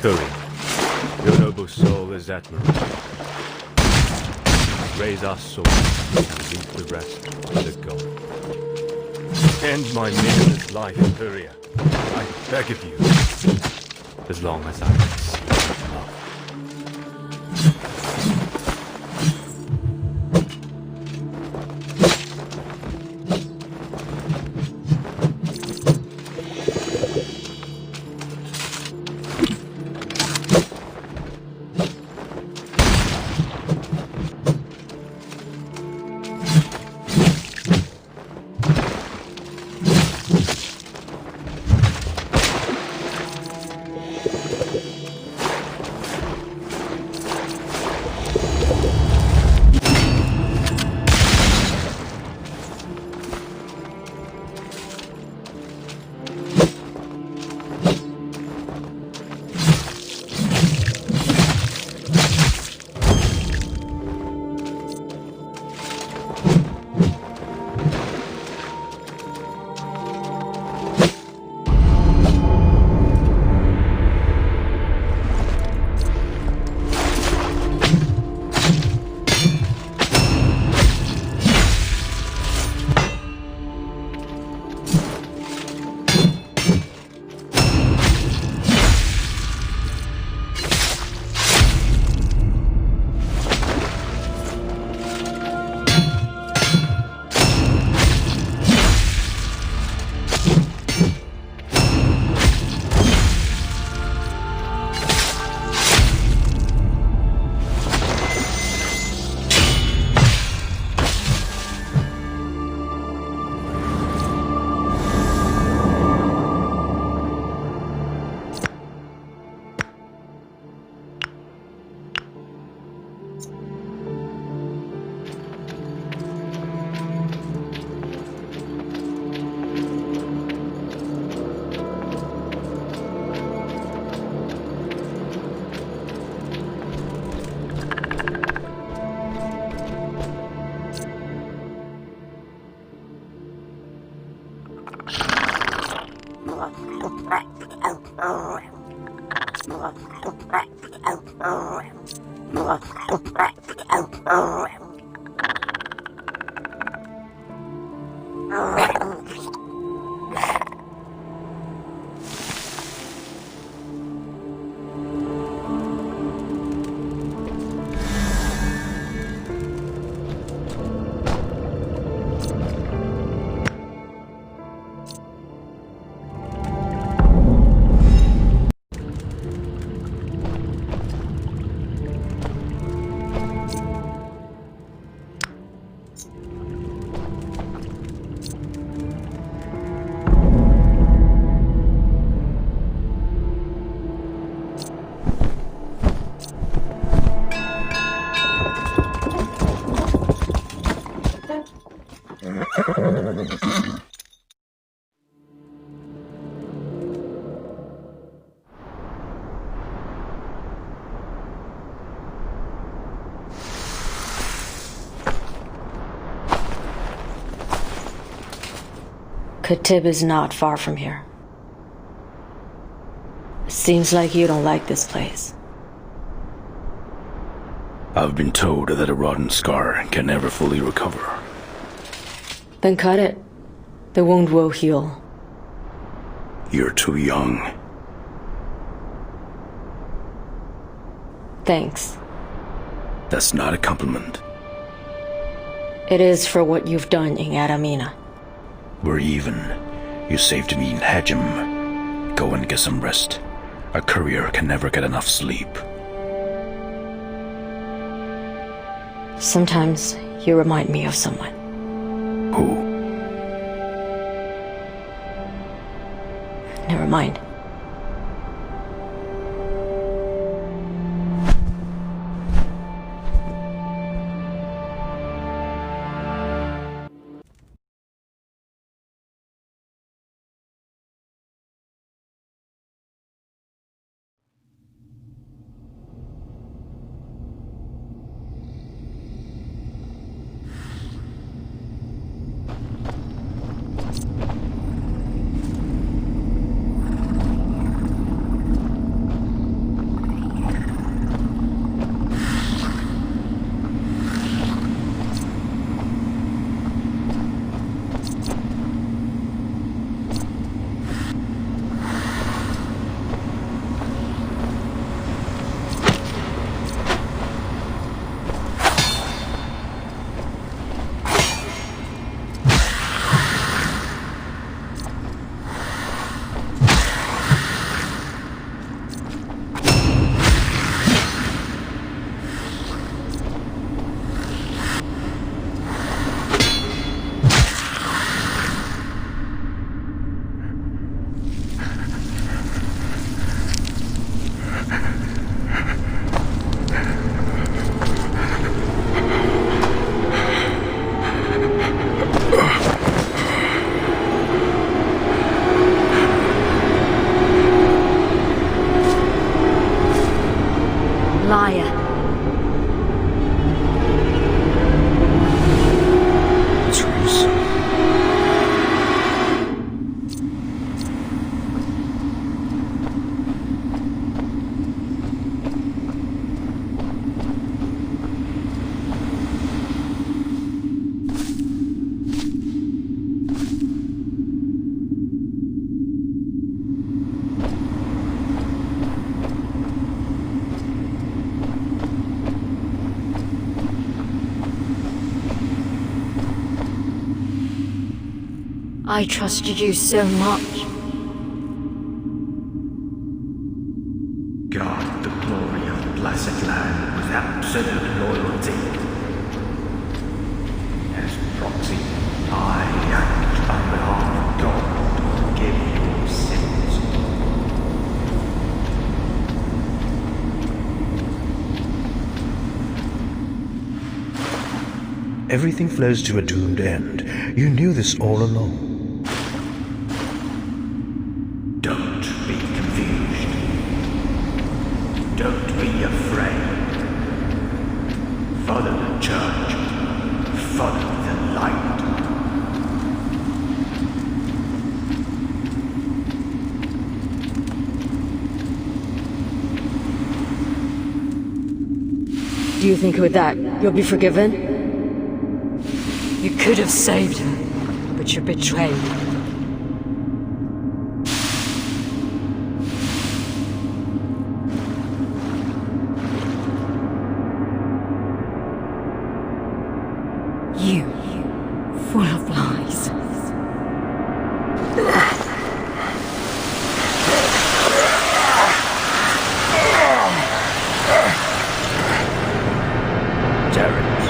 victory. Your noble soul is admirable. Raise our swords and leave the rest to the goal. End my meaningless life, Furia. I beg of you. As long as I can see your love. Khatib is not far from here. Seems like you don't like this place. I've been told that a rotten scar can never fully recover. Then cut it. The wound will heal. You're too young. Thanks. That's not a compliment. It is for what you've done in Adamina. We're even. You saved me in Hajim. Go and get some rest. A courier can never get enough sleep. Sometimes you remind me of someone. Who? Never mind. I trusted you so much. Guard the glory of blessed land with absolute loyalty. As proxy, I act on behalf of God to forgive your sins. Everything flows to a doomed end. You knew this all along. Don't be confused. Don't be afraid. Follow the church. Follow the light. Do you think with that, you'll be forgiven? You could have saved her, but you betrayed her. You, full of lies. Terrence,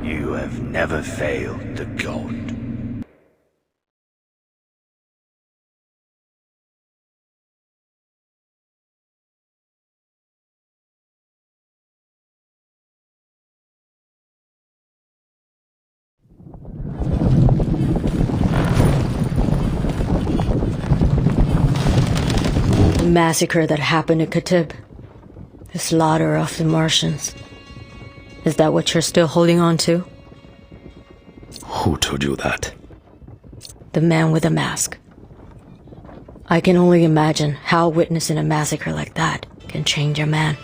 you have never failed the god. The massacre that happened at Khatib. The slaughter of the Martians. Is that what you're still holding on to? Who told you that? The man with a mask. I can only imagine how witnessing a massacre like that can change a man.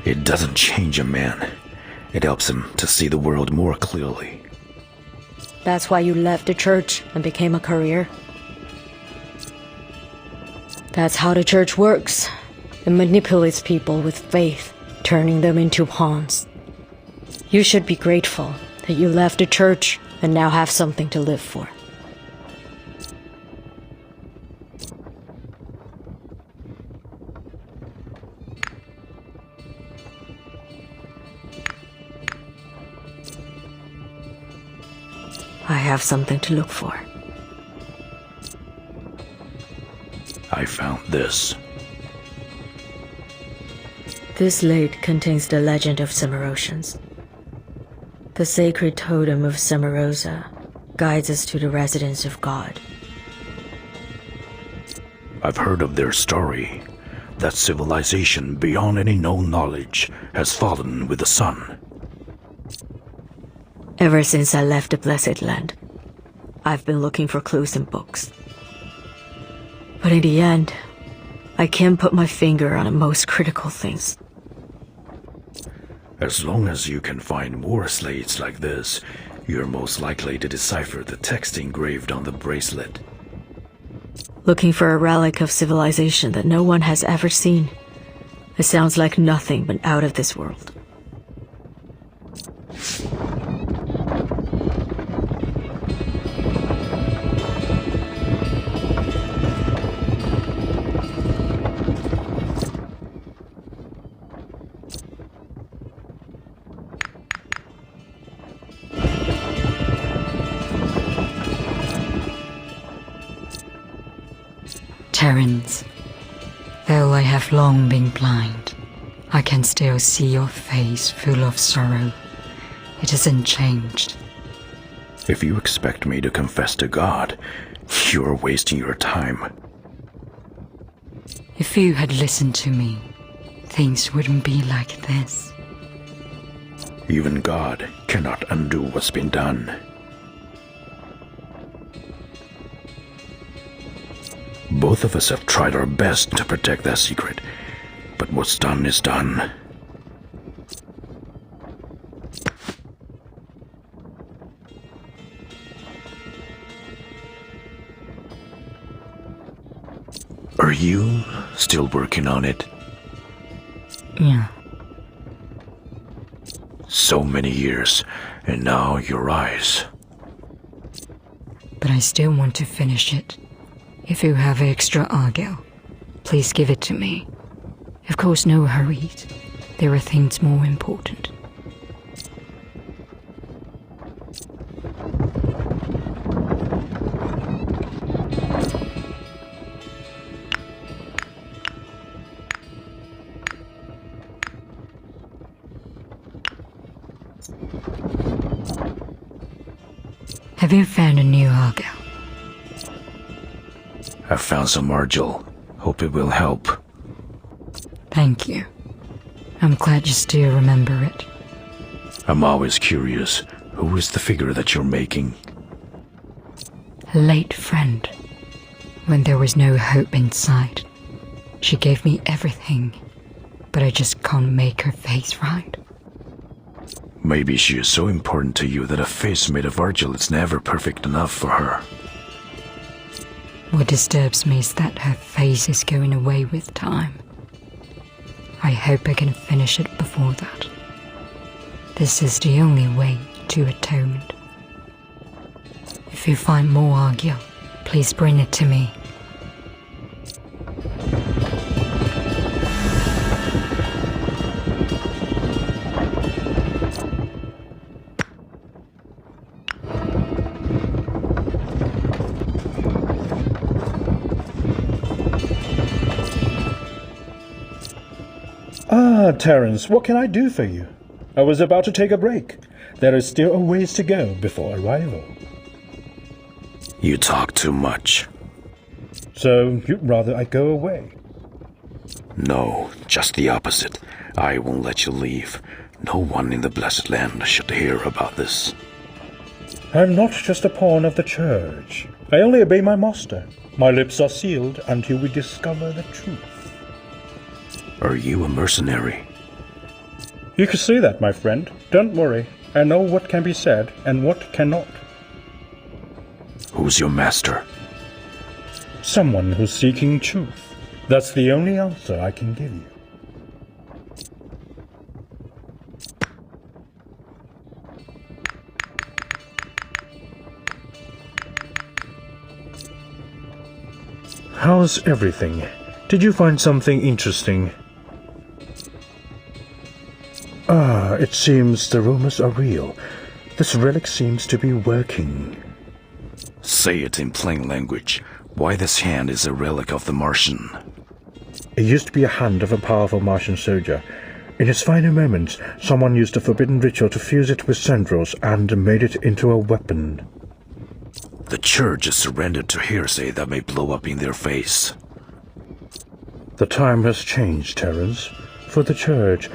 It doesn't change a man. It helps him to see the world more clearly. That's why you left the church and became a courier? That's how the church works. It manipulates people with faith, turning them into pawns. You should be grateful that you left the church and now have something to live for. I have something to look for. I found this. This lake contains the legend of Cimarosians. The sacred totem of Cimarosa guides us to the residence of God. I've heard of their story. That civilization beyond any known knowledge has fallen with the sun. Ever since I left the Blessed Land, I've been looking for clues in books. But in the end, I can't put my finger on the most critical things. As long as you can find more slates like this, you're most likely to decipher the text engraved on the bracelet. Looking for a relic of civilization that no one has ever seen. It sounds like nothing but out of this world. Terrence, though I have long been blind, I can still see your face full of sorrow. It hasn't changed. If you expect me to confess to God, you're wasting your time. If you had listened to me, things wouldn't be like this. Even God cannot undo what's been done. Both of us have tried our best to protect that secret, but what's done is done. Are you still working on it? Yeah. So many years, and now your eyes. but I still want to finish it. If you have extra argil, please give it to me. Of course, no hurries. There are things more important. Have you found a new argil? I found some argil. Hope it will help. Thank you. I'm glad you still remember it. I'm always curious. Who is the figure that you're making? A late friend. When there was no hope in sight, she gave me everything, but I just can't make her face right. Maybe she is so important to you that a face made of argil is never perfect enough for her. What disturbs me is that her face is going away with time. I hope I can finish it before that. This is the only way to atonement. If you find more argil, please bring it to me. Ah, Terence, what can I do for you? I was about to take a break. There is still a ways to go before arrival. You talk too much. So, you'd rather I go away? No, just the opposite. I won't let you leave. No one in the Blessed Land should hear about this. I'm not just a pawn of the church. I only obey my master. My lips are sealed until we discover the truth. Are you a mercenary? You can say that, my friend. Don't worry. I know what can be said and what cannot. Who's your master? Someone who's seeking truth. That's the only answer I can give you. How's everything? Did you find something interesting? Ah, it seems the rumors are real. This relic seems to be working. Say it in plain language. Why this hand is a relic of the Martian? It used to be a hand of a powerful Martian soldier. In his final moments, someone used a forbidden ritual to fuse it with centrals and made it into a weapon. The church is surrendered to hearsay that may blow up in their face. The time has changed, Terence. For the church,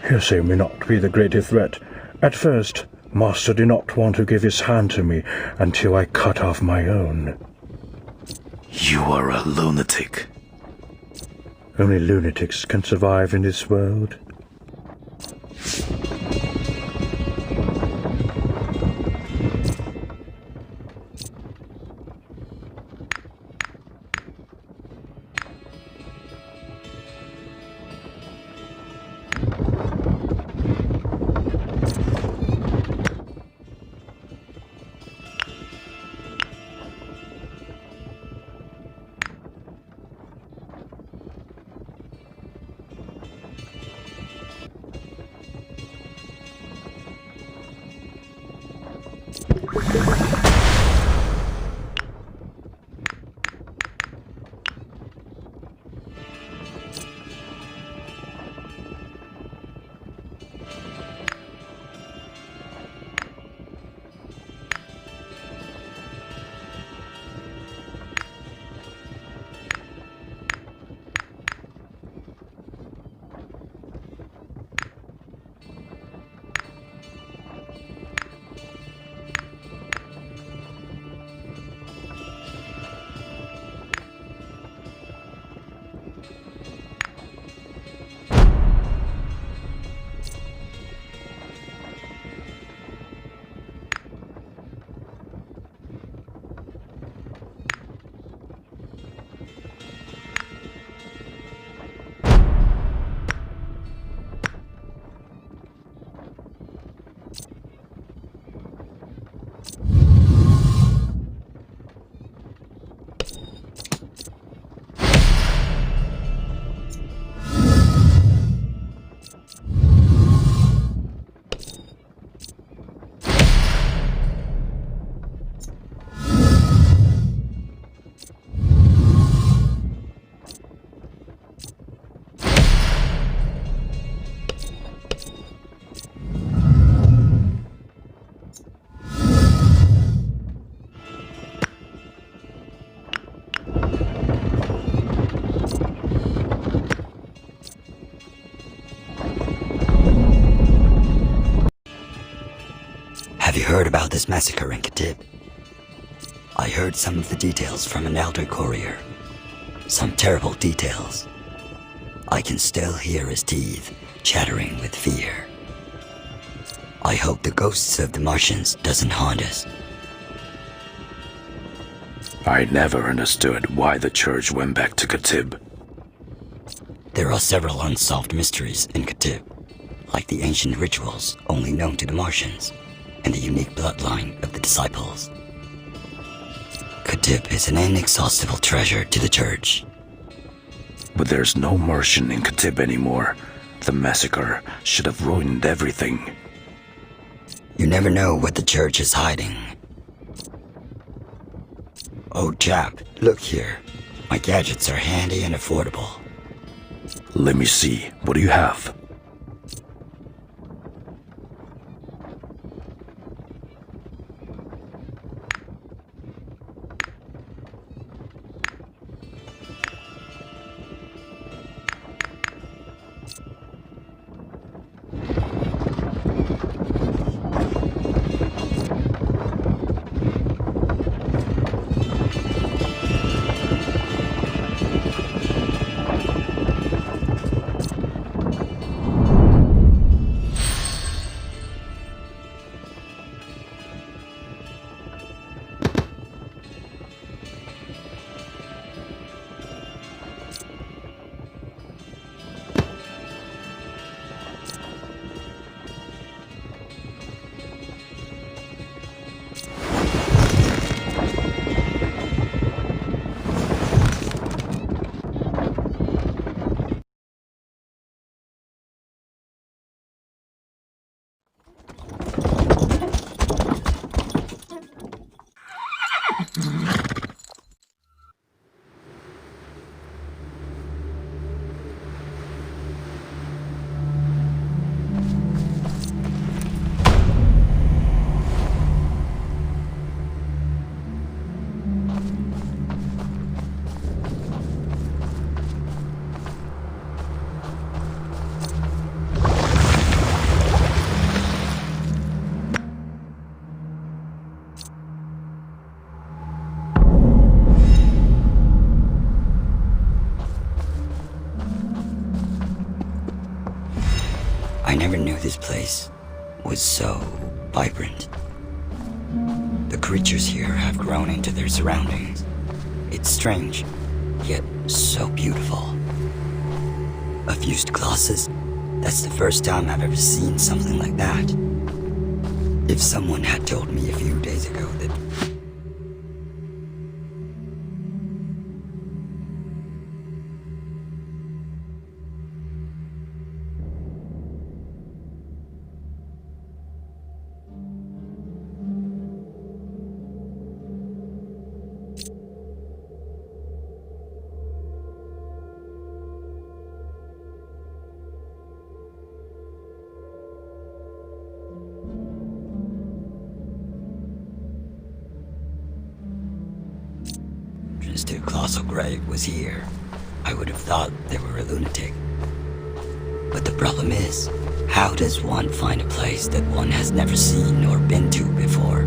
hearsay may not be the greatest threat. At first, Master did not want to give his hand to me until I cut off my own. You are a lunatic. Only lunatics can survive in this world. Have you heard about this massacre in Khatib? I heard some of the details from an elder courier. Some terrible details. I can still hear his teeth chattering with fear. I hope the ghosts of the Martians doesn't haunt us. I never understood why the church went back to Khatib. There are several unsolved mysteries in Khatib, like the ancient rituals only known to the Martians, and the unique bloodline of the disciples. Khatib is an inexhaustible treasure to the church. But there's no Martian in Khatib anymore. The massacre should have ruined everything. You never know what the church is hiding. Oh chap, look here. My gadgets are handy and affordable. Let me see. What do you have? I never knew this place was so vibrant. The creatures here have grown into their surroundings. It's strange, yet so beautiful. A fused Colossus? That's the first time I've ever seen something like that. If someone had told me a few days ago that Mr. Colossal Grave was here, I would have thought they were a lunatic. But the problem is, how does one find a place that one has never seen or been to before?